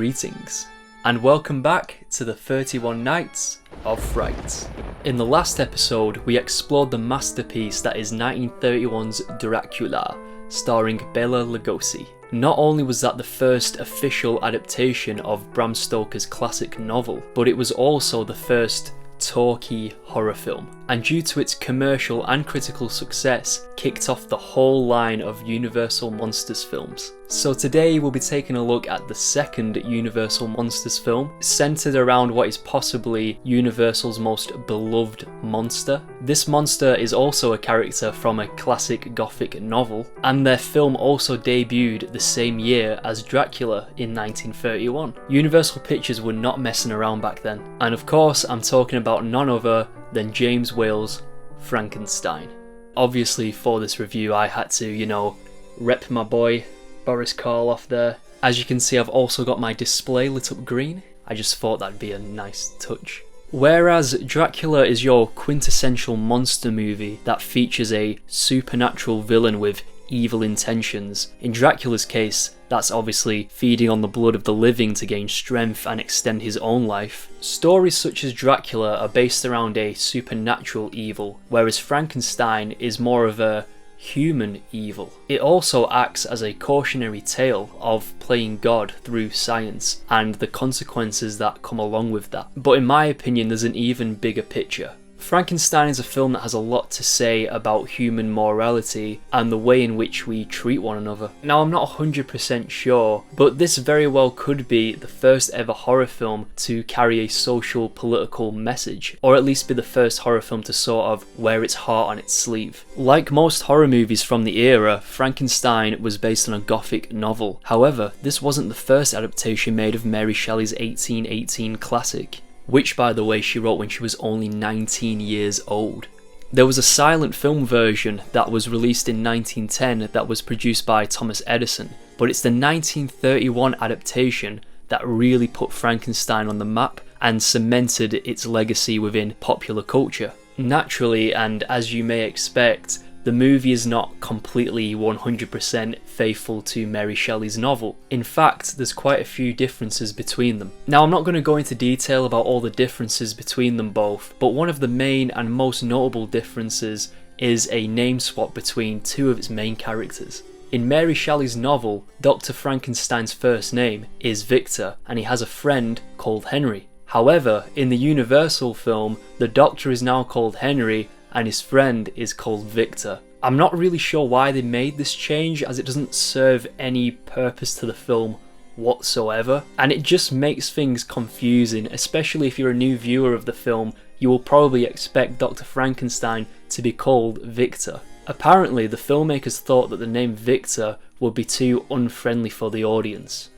Greetings, and welcome back to the 31 Nights of Frights. In the last episode, we explored the masterpiece that is 1931's Dracula, starring Bela Lugosi. Not only was that the first official adaptation of Bram Stoker's classic novel, but it was also the first talkie horror film, and due to its commercial and critical success, kicked off the whole line of Universal Monsters films. So today we'll be taking a look at the second Universal Monsters film, centred around what is possibly Universal's most beloved monster. This monster is also a character from a classic gothic novel, and their film also debuted the same year as Dracula in 1931. Universal Pictures were not messing around back then, and of course I'm talking about none other than James Whale's Frankenstein. Obviously for this review I had to, rep my boy Boris Karloff there. As you can see, I've also got my display lit up green. I just thought that'd be a nice touch. Whereas Dracula is your quintessential monster movie that features a supernatural villain with evil intentions, in Dracula's case, that's obviously feeding on the blood of the living to gain strength and extend his own life. Stories such as Dracula are based around a supernatural evil, whereas Frankenstein is more of a human evil. It also acts as a cautionary tale of playing God through science and the consequences that come along with that. But in my opinion, there's an even bigger picture. Frankenstein is a film that has a lot to say about human morality and the way in which we treat one another. Now, I'm not 100% sure, but this very well could be the first ever horror film to carry a social political message, or at least be the first horror film to sort of wear its heart on its sleeve. Like most horror movies from the era, Frankenstein was based on a gothic novel. However, this wasn't the first adaptation made of Mary Shelley's 1818 classic, which by the way she wrote when she was only 19 years old. There was a silent film version that was released in 1910 that was produced by Thomas Edison, but it's the 1931 adaptation that really put Frankenstein on the map and cemented its legacy within popular culture. Naturally, and as you may expect, the movie is not completely 100% faithful to Mary Shelley's novel. In fact, there's quite a few differences between them. Now, I'm not going to go into detail about all the differences between them both, but one of the main and most notable differences is a name swap between two of its main characters. In Mary Shelley's novel, Dr. Frankenstein's first name is Victor, and he has a friend called Henry. However, in the Universal film, the Doctor is now called Henry, and his friend is called Victor. I'm not really sure why they made this change, as it doesn't serve any purpose to the film whatsoever, and it just makes things confusing, especially if you're a new viewer of the film. You will probably expect Dr. Frankenstein to be called Victor. Apparently, the filmmakers thought that the name Victor would be too unfriendly for the audience.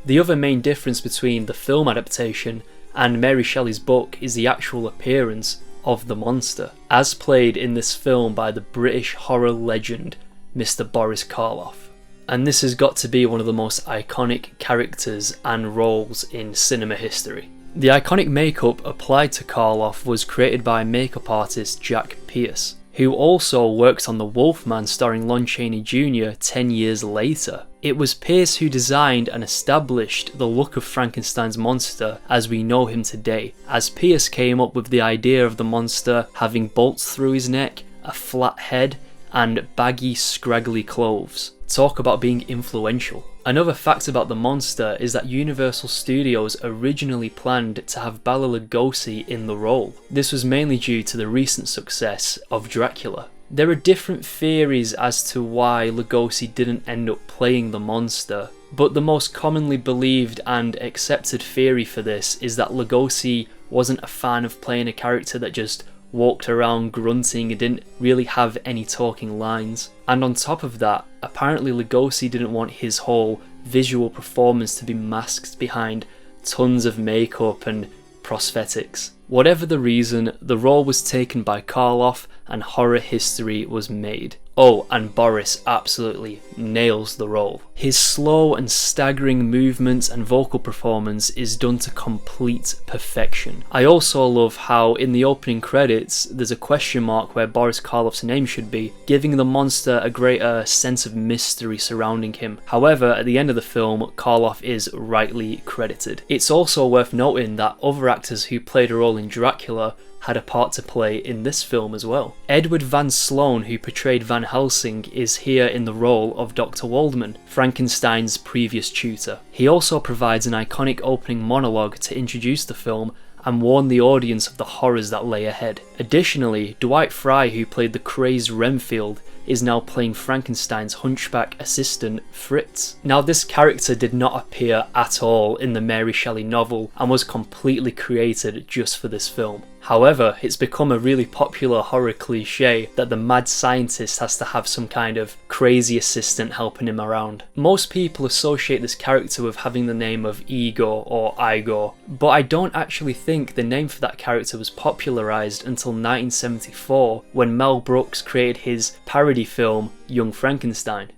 The other main difference between the film adaptation and Mary Shelley's book is the actual appearance of the monster, as played in this film by the British horror legend Mr. Boris Karloff. And this has got to be one of the most iconic characters and roles in cinema history. The iconic makeup applied to Karloff was created by makeup artist Jack Pierce, who also worked on The Wolfman starring Lon Chaney Jr. 10 years later. It was Pierce who designed and established the look of Frankenstein's monster as we know him today, as Pierce came up with the idea of the monster having bolts through his neck, a flat head, and baggy, scraggly clothes. Talk about being influential. Another fact about the monster is that Universal Studios originally planned to have Bela Lugosi in the role. This was mainly due to the recent success of Dracula. There are different theories as to why Lugosi didn't end up playing the monster, but the most commonly believed and accepted theory for this is that Lugosi wasn't a fan of playing a character that just walked around grunting and didn't really have any talking lines. And on top of that, apparently Lugosi didn't want his whole visual performance to be masked behind tons of makeup and prosthetics. Whatever the reason, the role was taken by Karloff and horror history was made. Oh, and Boris absolutely nails the role. His slow and staggering movements and vocal performance is done to complete perfection. I also love how in the opening credits there's a question mark where Boris Karloff's name should be, giving the monster a greater sense of mystery surrounding him. However, at the end of the film, Karloff is rightly credited. It's also worth noting that other actors who played a role in Dracula had a part to play in this film as well. Edward Van Sloan, who portrayed Van Helsing, is here in the role of Dr. Waldman, Frankenstein's previous tutor. He also provides an iconic opening monologue to introduce the film and warn the audience of the horrors that lay ahead. Additionally, Dwight Frye, who played the crazed Renfield, is now playing Frankenstein's hunchback assistant, Fritz. Now, this character did not appear at all in the Mary Shelley novel and was completely created just for this film. However, it's become a really popular horror cliche that the mad scientist has to have some kind of crazy assistant helping him around. Most people associate this character with having the name of Igor or Igor, but I don't actually think the name for that character was popularised until 1974 when Mel Brooks created his parody film Young Frankenstein.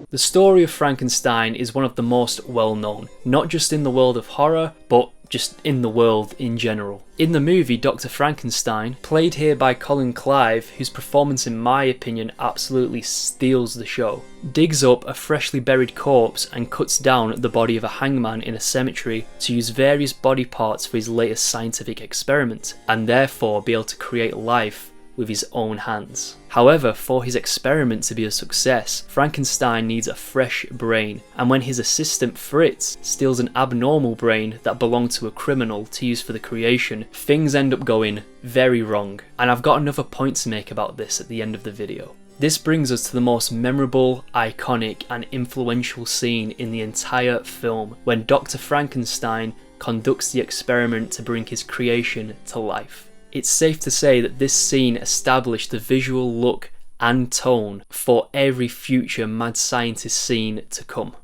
The story of Frankenstein is one of the most well known, not just in the world of horror, but just in the world in general. In the movie, Dr. Frankenstein, played here by Colin Clive, whose performance in my opinion absolutely steals the show, digs up a freshly buried corpse and cuts down the body of a hangman in a cemetery to use various body parts for his latest scientific experiment, and therefore be able to create life with his own hands. However, for his experiment to be a success, Frankenstein needs a fresh brain, and when his assistant Fritz steals an abnormal brain that belonged to a criminal to use for the creation, things end up going very wrong. And I've got another point to make about this at the end of the video. This brings us to the most memorable, iconic and influential scene in the entire film, when Dr. Frankenstein conducts the experiment to bring his creation to life. It's safe to say that this scene established the visual look and tone for every future mad scientist scene to come.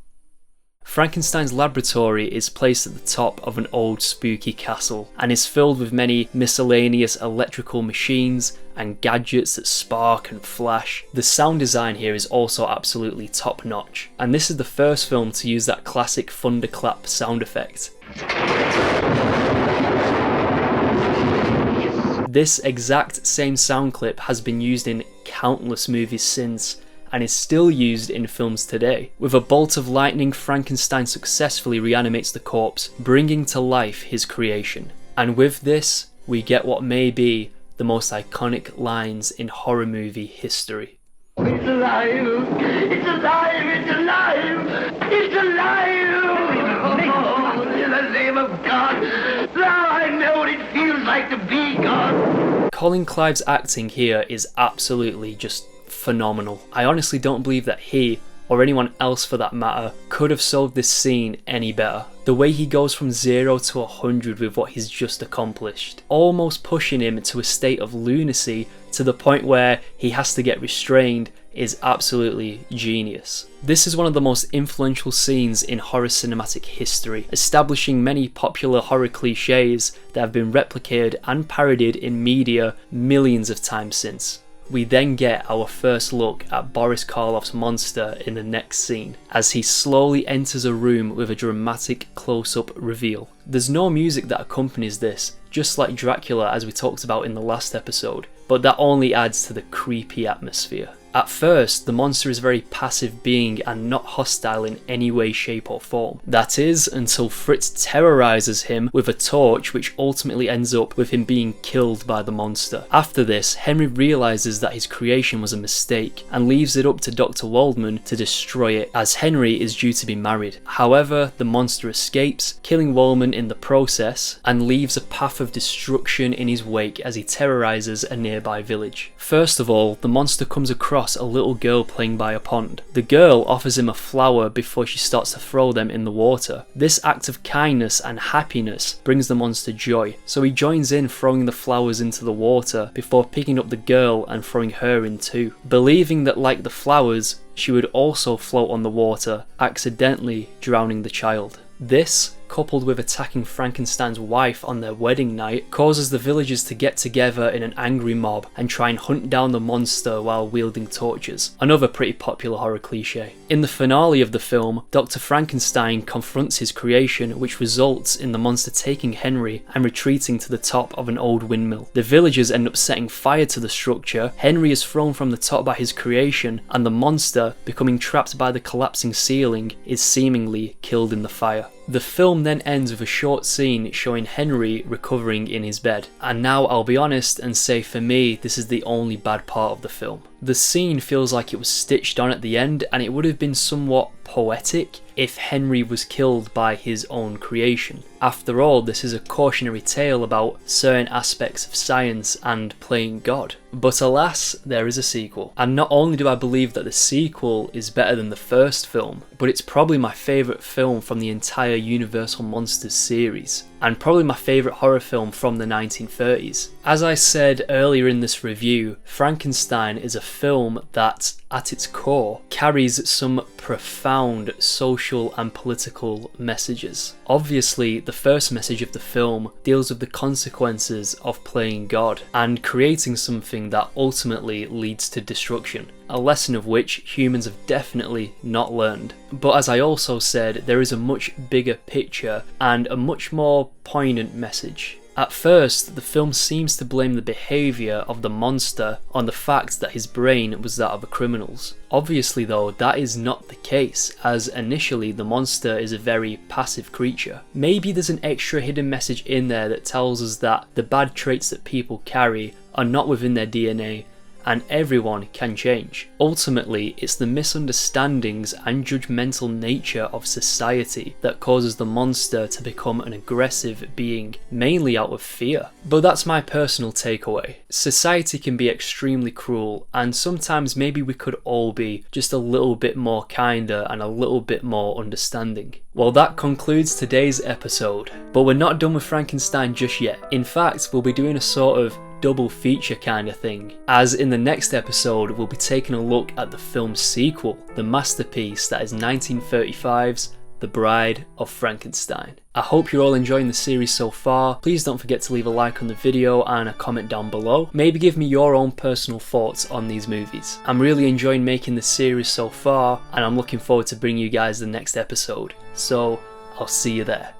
Frankenstein's laboratory is placed at the top of an old spooky castle and is filled with many miscellaneous electrical machines and gadgets that spark and flash. The sound design here is also absolutely top notch, and this is the first film to use that classic thunderclap sound effect. This exact same sound clip has been used in countless movies since, and is still used in films today. With a bolt of lightning, Frankenstein successfully reanimates the corpse, bringing to life his creation. And with this, we get what may be the most iconic lines in horror movie history. It's alive! It's alive! It's alive! It's alive! Oh, in the name of God! Now I know what it feels like to be God! Colin Clive's acting here is absolutely just phenomenal. I honestly don't believe that he, or anyone else for that matter, could have sold this scene any better. The way he goes from 0 to 100 with what he's just accomplished, almost pushing him to a state of lunacy to the point where he has to get restrained, is absolutely genius. This is one of the most influential scenes in horror cinematic history, establishing many popular horror cliches that have been replicated and parodied in media millions of times since. We then get our first look at Boris Karloff's monster in the next scene, as he slowly enters a room with a dramatic close-up reveal. There's no music that accompanies this, just like Dracula as we talked about in the last episode, but that only adds to the creepy atmosphere. At first, the monster is a very passive being and not hostile in any way, shape or form. That is, until Fritz terrorizes him with a torch, which ultimately ends up with him being killed by the monster. After this, Henry realizes that his creation was a mistake and leaves it up to Dr. Waldman to destroy it, as Henry is due to be married. However, the monster escapes, killing Waldman in the process, and leaves a path of destruction in his wake as he terrorizes a nearby village. First of all, the monster comes across a little girl playing by a pond. The girl offers him a flower before she starts to throw them in the water. This act of kindness and happiness brings the monster joy, so he joins in throwing the flowers into the water before picking up the girl and throwing her in too, believing that like the flowers, she would also float on the water, accidentally drowning the child. This coupled with attacking Frankenstein's wife on their wedding night, causes the villagers to get together in an angry mob and try and hunt down the monster while wielding torches. Another pretty popular horror cliche. In the finale of the film, Dr. Frankenstein confronts his creation, which results in the monster taking Henry and retreating to the top of an old windmill. The villagers end up setting fire to the structure, Henry is thrown from the top by his creation, and the monster, becoming trapped by the collapsing ceiling, is seemingly killed in the fire. The film then ends with a short scene showing Henry recovering in his bed. And now I'll be honest and say for me, this is the only bad part of the film. The scene feels like it was stitched on at the end, and it would have been somewhat poetic if Henry was killed by his own creation. After all, this is a cautionary tale about certain aspects of science and playing God. But alas, there is a sequel. And not only do I believe that the sequel is better than the first film, but it's probably my favourite film from the entire Universal Monsters series, and probably my favourite horror film from the 1930s. As I said earlier in this review, Frankenstein is a film that, at its core, carries some profound social and political messages. Obviously, the first message of the film deals with the consequences of playing God and creating something that ultimately leads to destruction, a lesson of which humans have definitely not learned. But as I also said, there is a much bigger picture and a much more poignant message. At first, the film seems to blame the behaviour of the monster on the fact that his brain was that of a criminal's. Obviously though, that is not the case, as initially the monster is a very passive creature. Maybe there's an extra hidden message in there that tells us that the bad traits that people carry are not within their DNA, and everyone can change. Ultimately, it's the misunderstandings and judgmental nature of society that causes the monster to become an aggressive being, mainly out of fear. But that's my personal takeaway. Society can be extremely cruel, and sometimes maybe we could all be just a little bit more kinder and a little bit more understanding. Well, that concludes today's episode, but we're not done with Frankenstein just yet. In fact, we'll be doing a sort of double feature kind of thing, as in the next episode we'll be taking a look at the film's sequel, the masterpiece that is 1935's The Bride of Frankenstein. I hope you're all enjoying the series so far. Please don't forget to leave a like on the video and a comment down below. Maybe give me your own personal thoughts on these movies. I'm really enjoying making the series so far, and I'm looking forward to bringing you guys the next episode. So I'll see you there.